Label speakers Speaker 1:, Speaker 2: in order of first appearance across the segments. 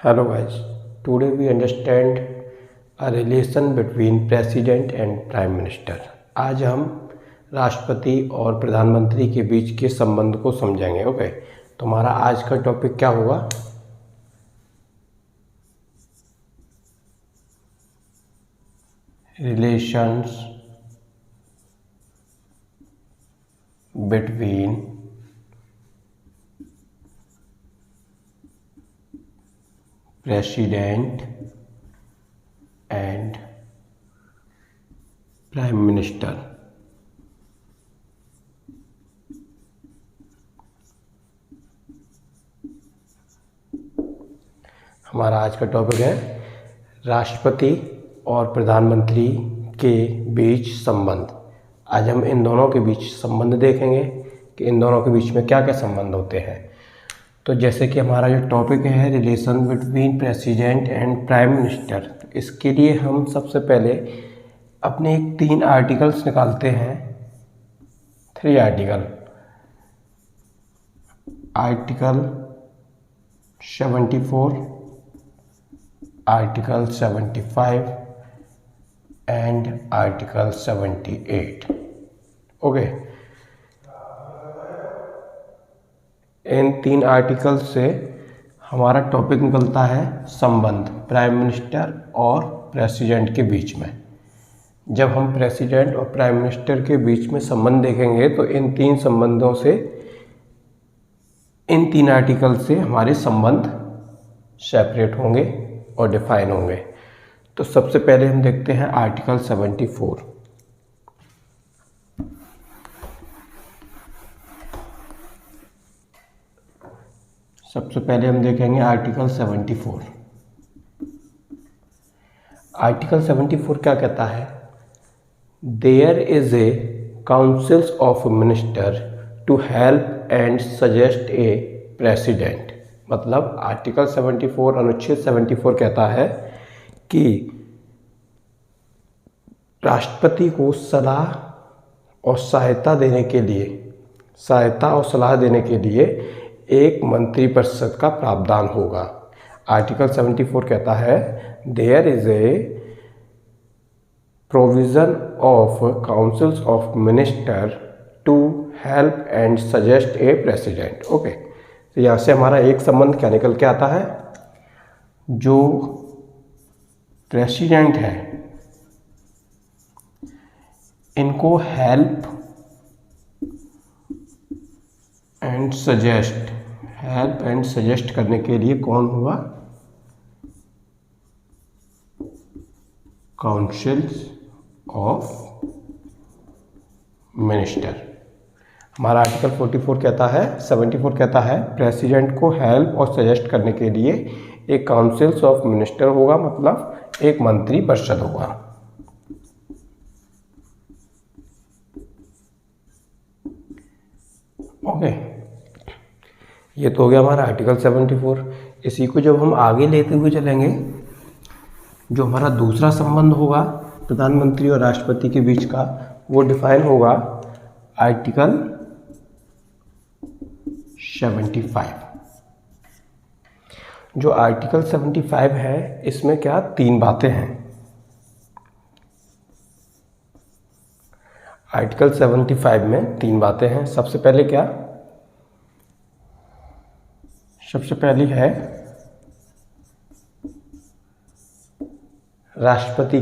Speaker 1: Hello guys, today we understand a relation between president and prime minister. आज हम राष्ट्रपति और प्रधानमंत्री के बीच के संबंध को समझेंगे। ओके, तो हमारा आज का टॉपिक क्या होगा? Relations between president and prime minister. हमारा आज का टॉपिक है राष्ट्रपति और प्रधानमंत्री के बीच संबंध। आज हम इन दोनों के बीच संबंध देखेंगे कि इन दोनों के बीच में क्या क्या संबंध होते हैं। तो जैसे कि हमारा जो टॉपिक है relation between president and prime minister, इसके लिए हम सबसे पहले अपने 3 आर्टिकल्स निकालते हैं। 3 article 74, article 75 and article 78। Okay, in 3 article से हमारा टॉपिक निकलता है संबंध प्राइम मिनिस्टर और प्रेसिडेंट के बीच में। जब हम प्रेसिडेंट और प्राइम मिनिस्टर के बीच में संबंध देखेंगे तो इन 3 संबंधों से, इन 3 आर्टिकल से हमारे संबंध सेपरेट होंगे और डिफाइन होंगे। तो सबसे पहले हम देखते हैं आर्टिकल 74। सबसे पहले हम देखेंगे आर्टिकल 74। आर्टिकल 74 क्या कहता है? There is a councils of minister to help and suggest a president. मतलब आर्टिकल 74 अनुच्छेद 74 कहता है कि राष्ट्रपति को सलाह और सहायता सलाह देने के लिए एक मंत्रिपरिषद का प्रावधान होगा। आर्टिकल 74 कहता है there is a provision of councils of minister to help and suggest a president. Okay, तो यहाँ से हमारा एक संबंध क्या निकल के आता है? जो प्रेसिडेंट है इनको हेल्प एंड सजेस्ट करने के लिए कौन होगा? Councils of minister. हमारा आर्टिकल 74 कहता है 74 कहता है प्रेसिडेंट को हेल्प और सजेस्ट करने के लिए एक काउंसिल्स ऑफ मिनिस्टर होगा, मतलब एक मंत्री परिषद होगा। ओके, ये तो हो गया हमारा आर्टिकल 74। इसी को जब हम आगे लेते हुए चलेंगे, जो हमारा दूसरा संबंध होगा प्रधानमंत्री और राष्ट्रपति के बीच का, वो डिफाइन होगा आर्टिकल 75। जो आर्टिकल 75 है इसमें क्या 3 बातें हैं। आर्टिकल 75 में 3 बातें हैं। सबसे पहले क्या? सबसे पहली है राष्ट्रपति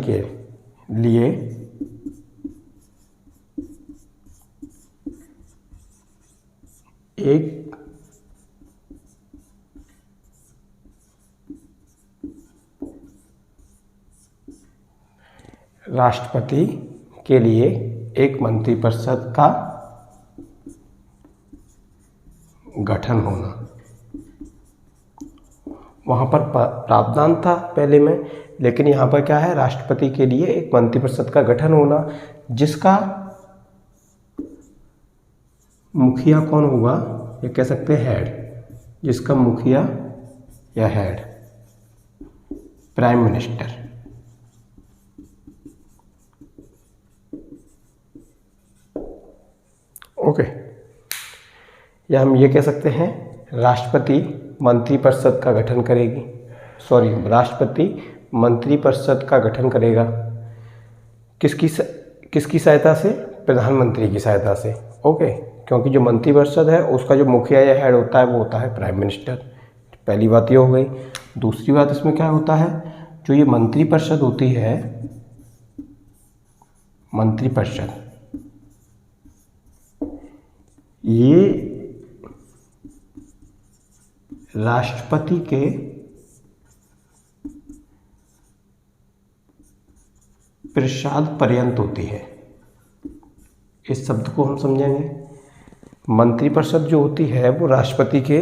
Speaker 1: के लिए एक मंत्रिपरिषद का गठन होना। वहाँ पर प्रावधान था पहले में, लेकिन यहाँ पर क्या है? राष्ट्रपति के लिए एक मंत्रिपरिषद का गठन होना, जिसका मुखिया कौन होगा? ये कह सकते हैं हेड। जिसका मुखिया या हेड प्राइम मिनिस्टर। ओके, या हम ये कह सकते हैं राष्ट्रपति मंत्रिपरिषद का गठन करेगी। राष्ट्रपति मंत्रिपरिषद का गठन करेगा। किसकी सहायता से? प्रधानमंत्री की सहायता से। ओके, क्योंकि जो मंत्रिपरिषद है उसका जो मुखिया या हेड होता है वो होता है प्राइम मिनिस्टर। पहली बात ये हो गई। दूसरी बात इसमें क्या होता है, जो ये मंत्रिपरिषद होती है, मंत्रिपरिषद, ये राष्ट्रपति के प्रसाद पर्यंत होती है। इस शब्द को हम समझेंगे। मंत्रिपरिषद जो होती है वो राष्ट्रपति के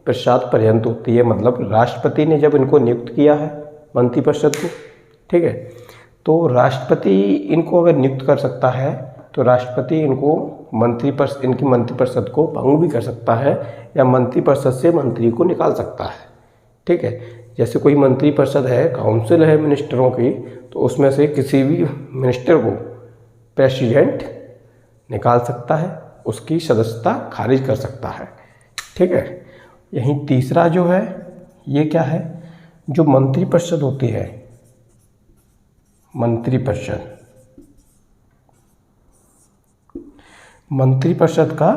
Speaker 1: प्रसाद पर्यंत होती है, मतलब राष्ट्रपति ने जब इनको नियुक्त किया है मंत्रिपरिषद को, ठीक है, तो राष्ट्रपति इनको अगर नियुक्त कर सकता है तो राष्ट्रपति इनको इनकी मंत्रिपरिषद को भंग भी कर सकता है या मंत्रिपरिषद से मंत्री को निकाल सकता है। ठीक है, जैसे कोई मंत्रिपरिषद है, काउंसिल है मिनिस्टरों की, तो उसमें से किसी भी मिनिस्टर को प्रेसिडेंट निकाल सकता है, उसकी सदस्यता खारिज कर सकता है। ठीक है, यहीं तीसरा जो है ये क्या है, जो मंत्रिपरिषद होती है, मंत्रिपरिषद का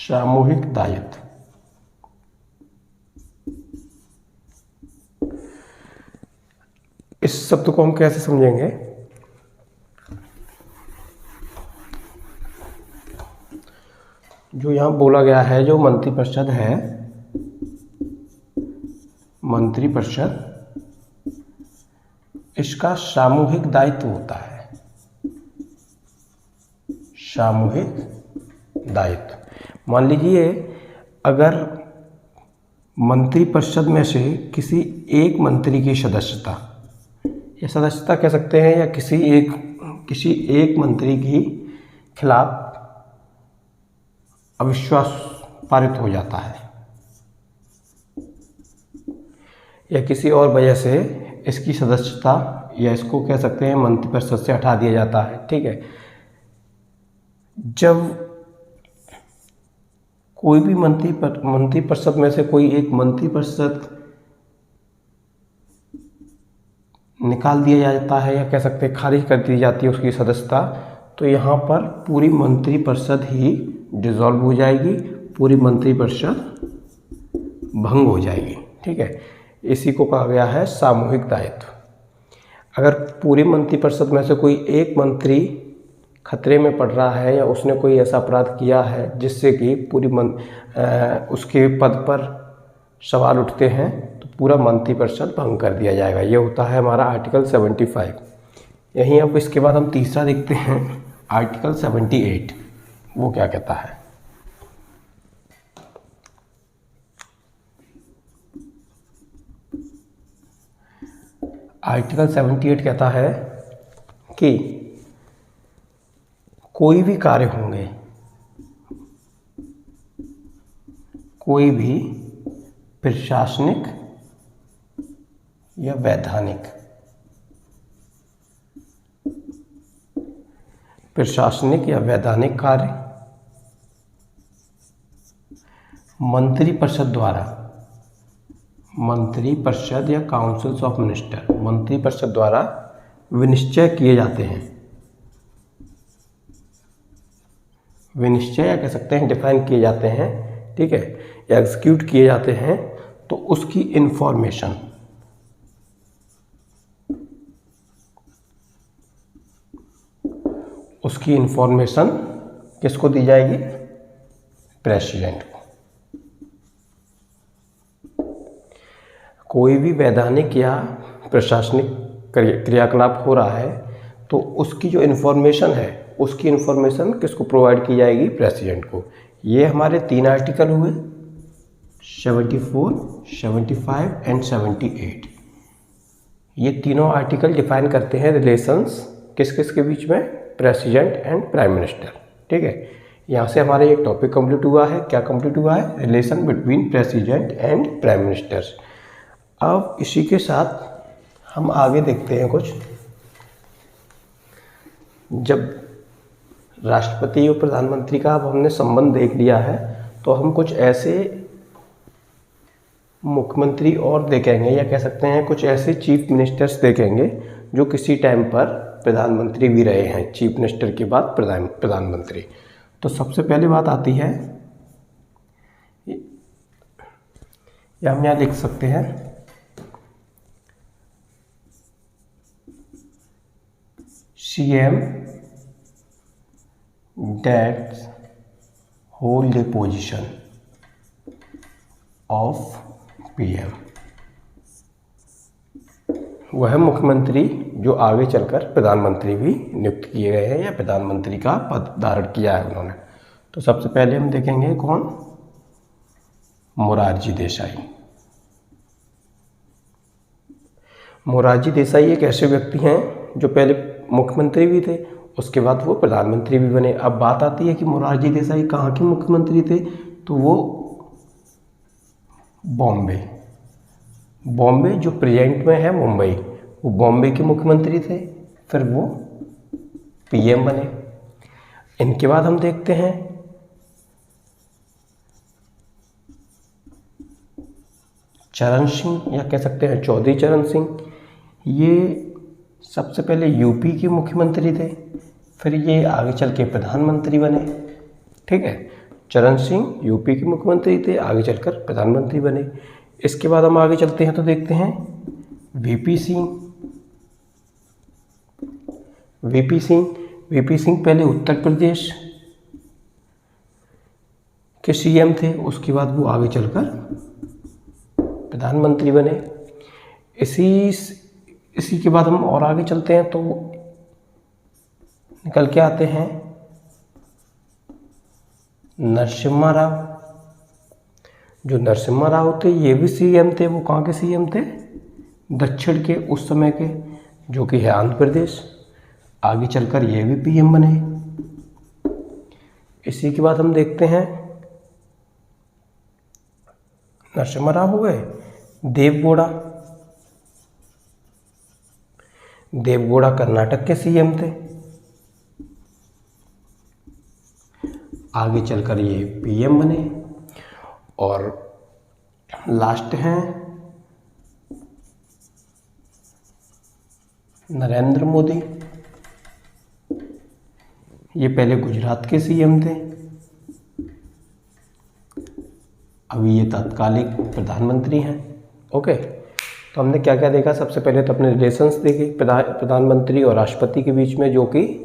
Speaker 1: सामूहिक दायित्व। इस शब्द को हम कैसे समझेंगे, जो यहाँ बोला गया है, जो मंत्रिपरिषद है, मंत्रिपरिषद, इसका सामूहिक दायित्व होता है, सामूहिक दायित्व। मान लीजिए अगर मंत्रिपरिषद में से किसी एक मंत्री की सदस्यता, या सदस्यता कह सकते हैं, या किसी एक मंत्री की खिलाफ अविश्वास पारित हो जाता है, या किसी और वजह से इसकी सदस्यता, या इसको कह सकते हैं मंत्रिपरिषद से हटा दिया जाता है। ठीक है, जब कोई भी मंत्रिपरिषद में से कोई एक मंत्रिपरिषद निकाल दिया जाता है, या कह सकते हैं खारिज कर दी जाती है उसकी सदस्यता, तो यहाँ पर पूरी मंत्रिपरिषद ही डिसॉल्व हो जाएगी, पूरी मंत्रिपरिषद भंग हो जाएगी। ठीक है, इसी को कहा गया है सामूहिक दायित्व। अगर पूरी मंत्रिपरिषद में से कोई एक मंत्री खतरे में पड़ रहा है, या उसने कोई ऐसा अपराध किया है जिससे कि उसके पद पर सवाल उठते हैं, तो पूरा मंत्रिपरिषद भंग कर दिया जाएगा। ये होता है हमारा आर्टिकल 75। यहीं अब इसके बाद हम तीसरा देखते हैं, आर्टिकल 78। वो क्या कहता है? आर्टिकल 78 कहता है कि कोई भी कार्य होंगे, कोई भी प्रशासनिक या वैधानिक, प्रशासनिक या वैधानिक कार्य मंत्रिपरिषद द्वारा, मंत्रिपरिषद या काउंसिल्स ऑफ मिनिस्टर, मंत्रिपरिषद द्वारा विनिश्चय किए जाते हैं, विनिश्चय या कह सकते हैं डिफाइन किए जाते हैं, ठीक है, या एग्जीक्यूट किए जाते हैं, तो उसकी इंफॉर्मेशन किसको दी जाएगी? प्रेसिडेंट को। कोई भी वैधानिक या प्रशासनिक क्रियाकलाप हो रहा है, तो उसकी जो इन्फॉर्मेशन है, उसकी इन्फॉर्मेशन किसको प्रोवाइड की जाएगी? प्रेसिडेंट को। ये हमारे 3 आर्टिकल हुए, 74, 75 एंड 78। ये तीनों आर्टिकल डिफाइन करते हैं रिलेशंस किस किस के बीच में? President and prime minister. ठीक है, यहाँ से हमारा ये टॉपिक कंप्लीट हुआ है। क्या कंप्लीट हुआ है? Relation between president and prime minister. अब इसी के साथ हम आगे देखते हैं कुछ। जब राष्ट्रपति और प्रधानमंत्री का अब हमने संबंध देख लिया है, तो हम कुछ ऐसे मुख्यमंत्री और देखेंगे, या कह सकते हैं कुछ ऐसे चीफ मिनिस्टर्स देखेंगे जो किसी टाइम पर प्रधानमंत्री भी रहे हैं। चीफ मिनिस्टर के बाद प्रधानमंत्री। तो सबसे पहले बात आती है, या हम यहाँ लिख सकते हैं CM that hold the position of PM। वह मुख्यमंत्री जो आगे चलकर प्रधानमंत्री भी नियुक्त किए गए हैं या प्रधानमंत्री का पद धारण किया है उन्होंने। तो सबसे पहले हम देखेंगे कौन, मोरारजी देसाई। मोरारजी देसाई एक ऐसे व्यक्ति हैं जो पहले मुख्यमंत्री भी थे, उसके बाद वो प्रधानमंत्री भी बने। अब बात आती है कि मोरारजी देसाई कहाँ के मुख्यमंत्री थे, तो वो बॉम्बे जो प्रेजेंट में है मुंबई, वो बॉम्बे के मुख्यमंत्री थे, फिर वो PM बने। इनके बाद हम देखते हैं चरण सिंह, या कह सकते हैं चौधरी चरण सिंह। ये सबसे पहले यूपी के मुख्यमंत्री थे, फिर ये आगे चल के प्रधानमंत्री बने। ठीक है, चरण सिंह यूपी के मुख्यमंत्री थे, आगे चलकर प्रधानमंत्री बने। इसके बाद हम आगे चलते हैं तो देखते हैं VP सिंह पहले उत्तर प्रदेश के CM थे, उसके बाद वो आगे चलकर प्रधानमंत्री बने। इसी के बाद हम और आगे चलते हैं तो निकल के आते हैं नरसिम्हा राव। जो नरसिम्हा राव थे ये भी CM थे। वो कहाँ के CM थे, दक्षिण के उस समय के, जो कि है आंध्र प्रदेश। आगे चलकर ये भी PM बने। इसी के बाद हम देखते हैं नरसिम्हा राव हो गए, देवगौड़ा कर्नाटक के CM थे, आगे चलकर ये PM बने। और लास्ट हैं नरेंद्र मोदी। ये पहले गुजरात के CM थे, अभी ये तत्कालिक प्रधानमंत्री हैं। ओके, तो हमने क्या क्या देखा, सबसे पहले तो अपने रिलेशंस देखे प्रधानमंत्री और राष्ट्रपति के बीच में, जो कि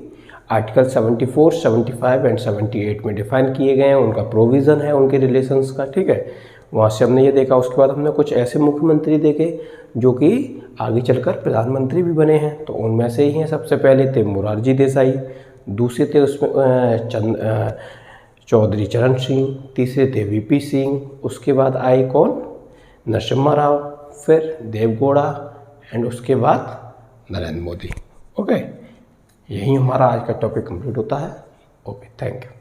Speaker 1: आर्टिकल 74, 75 एंड 78 में डिफाइन किए गए हैं। उनका प्रोविज़न है उनके रिलेशंस का। ठीक है, वहाँ से हमने ये देखा। उसके बाद हमने कुछ ऐसे मुख्यमंत्री देखे जो कि आगे चलकर प्रधानमंत्री भी बने हैं। तो उनमें से ही हैं, सबसे पहले थे मोरारजी देसाई, दूसरे थे उसमें चौधरी चरण सिंह, तीसरे थे VP सिंह, उसके बाद आए कौन, नरसिम्हा राव, फिर देवगौड़ा एंड उसके बाद नरेंद्र मोदी। ओके, यही हमारा आज का टॉपिक कंप्लीट होता है। Okay, thank you.